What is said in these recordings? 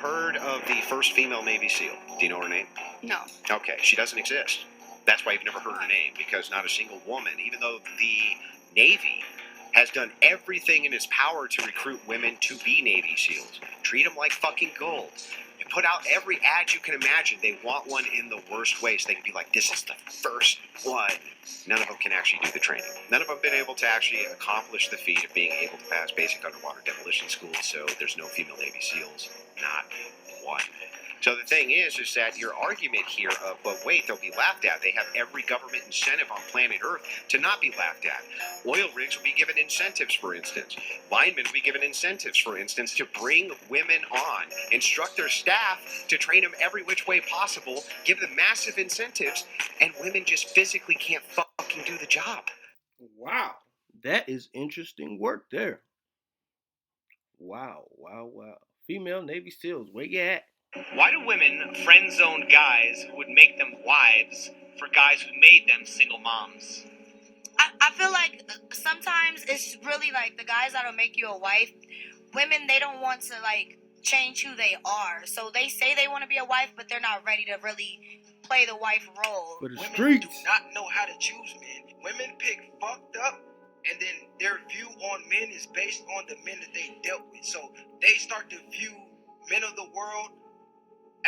heard of the first female Navy SEAL? Do you know her name? No. Okay, she doesn't exist. That's why you've never heard her name, because not a single woman, even though the Navy has done everything in its power to recruit women to be Navy SEALs, treat them like fucking gold, and put out every ad you can imagine. They want one in the worst way, so they can be like, this is the first one. None of them can actually do the training. None of them have been able to actually accomplish the feat of being able to pass basic underwater demolition school, so there's no female Navy SEALs. Not one. So the thing is that your argument here of, but wait, they'll be laughed at. They have every government incentive on planet Earth to not be laughed at. Oil rigs will be given incentives, for instance. Linemen will be given incentives, for instance, to bring women on, instruct their staff to train them every which way possible, give them massive incentives, and women just physically can't fucking do the job. Wow, that is interesting work there. Wow. Female Navy SEALs, where you at? Why do women friend zone guys who would make them wives for guys who made them single moms? I feel like sometimes it's really like the guys that'll make you a wife. Women, they don't want to like change who they are. So they say they want to be a wife, but they're not ready to really play the wife role. For the Women streets. do not know how to choose men. Women pick fucked up, and then their view on men is based on the men that they dealt with. So they start to view men of the world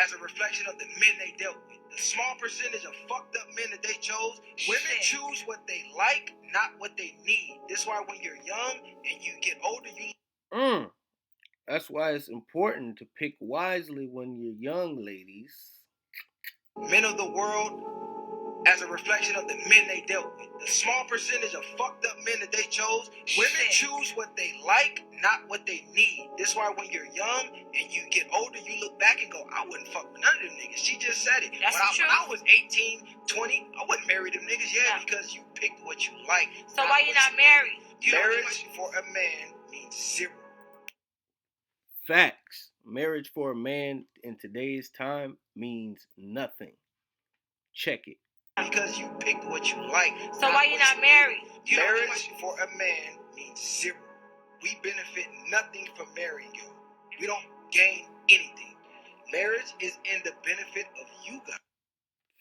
as a reflection of the men they dealt with. The small percentage of fucked up men that they chose, women choose what they like, not what they need. This is why when you're young and you get older, you... That's why it's important to pick wisely when you're young, ladies. Men of the world as a reflection of the men they dealt with. The small percentage of fucked up men that they chose, women choose what they like, not what they need. This is why when you're young and you get older, you look back and go, I wouldn't fuck with none of them niggas. She just said it. That's When I was 18, 20, I wouldn't marry them niggas. Yeah, because you picked what you like. So why you not married? Marriage for a man means zero. Facts. Marriage for a man in today's time means nothing. Check it. Because you picked what you like. So why you not married? Marriage for a man means zero. We benefit nothing from marrying you. We don't gain anything. Marriage is in the benefit of you guys.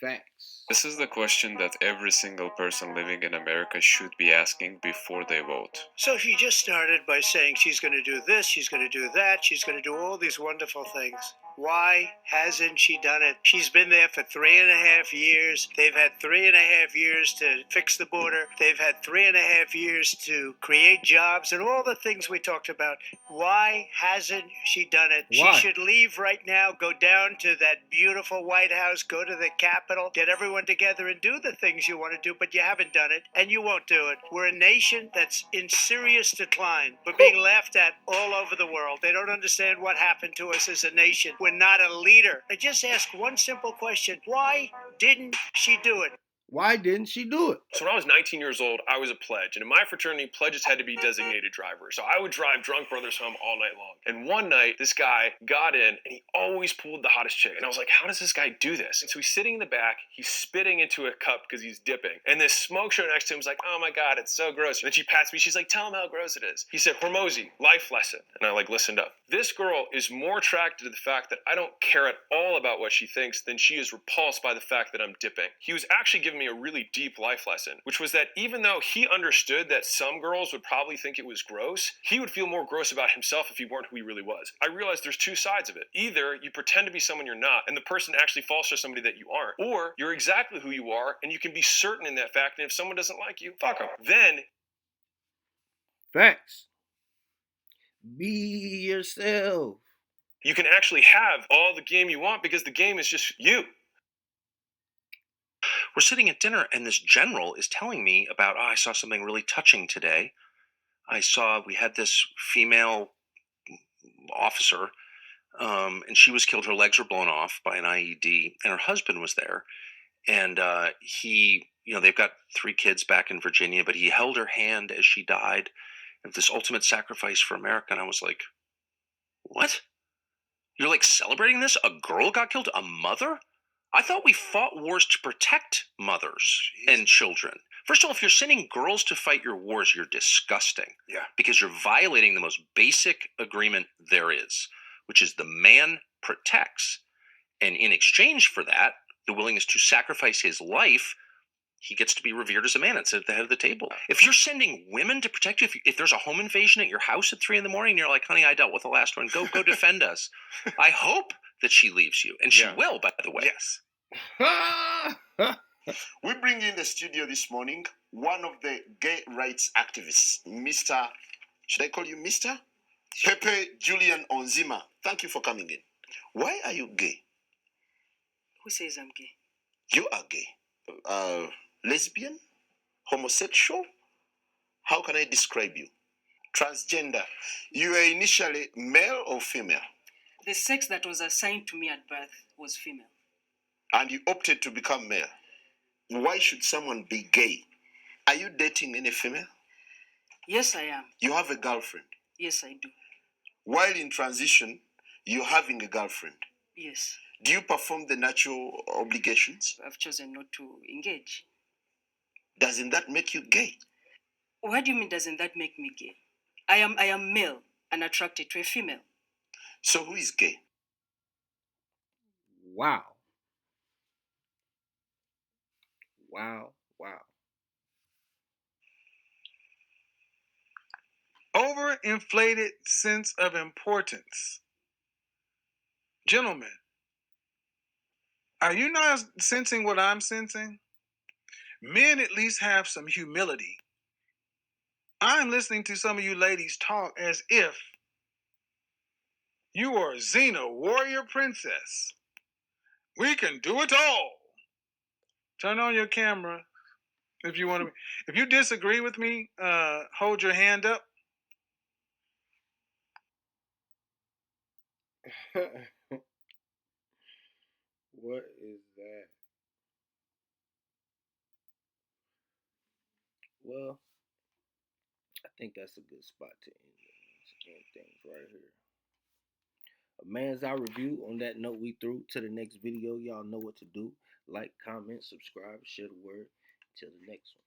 Facts. This is the question that every single person living in America should be asking before they vote. So she just started by saying she's going to do this, she's going to do that, she's going to do all these wonderful things. Why hasn't she done it? She's been there for 3.5 years. They've had 3.5 years to fix the border. They've had 3.5 years to create jobs and all the things we talked about. Why hasn't she done it? Why? She should leave right now, go down to that beautiful White House, go to the Capitol, get everyone together and do the things you want to do, but you haven't done it, and you won't do it. We're a nation that's in serious decline. We're being laughed at all over the world. They don't understand what happened to us as a nation. We're not a leader. I just ask one simple question. Why didn't she do it? Why didn't she do it? So when I was 19 years old, I was a pledge. And in my fraternity, pledges had to be designated drivers. So I would drive drunk brothers home all night long. And one night, this guy got in, and he always pulled the hottest chick. And I was like, how does this guy do this? And so he's sitting in the back. He's spitting into a cup because he's dipping. And this smoke show next to him was like, oh my God, it's so gross. And then she pats me. She's like, tell him how gross it is. He said, Hormozy, life lesson. And I listened up. This girl is more attracted to the fact that I don't care at all about what she thinks than she is repulsed by the fact that I'm dipping. He was actually giving me a really deep life lesson, which was that even though he understood that some girls would probably think it was gross, he would feel more gross about himself if he weren't who he really was. I realized there's two sides of it. Either you pretend to be someone you're not, and the person actually falls for somebody that you aren't, or you're exactly who you are, and you can be certain in that fact, and if someone doesn't like you, fuck them. Then... Facts. Be yourself. You can actually have all the game you want because the game is just you. We're sitting at dinner, and this general is telling me about, I saw something really touching today. We had this female officer, and she was killed. Her legs were blown off by an IED, and her husband was there. And they've got 3 kids back in Virginia, but he held her hand as she died of this ultimate sacrifice for America. And I was like, what? You're like celebrating this? A girl got killed? A mother? I thought we fought wars to protect mothers and children. First of all, if you're sending girls to fight your wars, you're disgusting. Yeah. Because you're violating the most basic agreement there is, which is the man protects. And in exchange for that, the willingness to sacrifice his life, he gets to be revered as a man and sit at the head of the table. If you're sending women to protect you, if there's a home invasion at your house at 3 a.m, and you're like, honey, I dealt with the last one, go defend us. I hope that she leaves you. And she will, by the way. Yes. We bring in the studio this morning one of the gay rights activists, Mr. Should I call you Mr? Pepe Julian Onzima. Thank you for coming in. Why are you gay? Who says I'm gay? You are gay. Lesbian? Homosexual? How can I describe you? Transgender. You were initially male or female? The sex that was assigned to me at birth was female. And you opted to become male. Why should someone be gay? Are you dating any female? Yes, I am. You have a girlfriend? Yes, I do. While in transition, you're having a girlfriend? Yes. Do you perform the natural obligations? I've chosen not to engage. Doesn't that make you gay? What do you mean, doesn't that make me gay? I am male and attracted to a female. So who is gay? Wow. Wow. Wow. Overinflated sense of importance. Gentlemen, are you not sensing what I'm sensing? Men at least have some humility. I'm listening to some of you ladies talk as if you are Xena, warrior princess. We can do it all. Turn on your camera if you want to. If you disagree with me, hold your hand up. What is that? Well, I think that's a good spot to end things right here. A man's eye review. On that note, we through to the next video. Y'all know what to do. Like, comment, subscribe, share the word. Till the next one.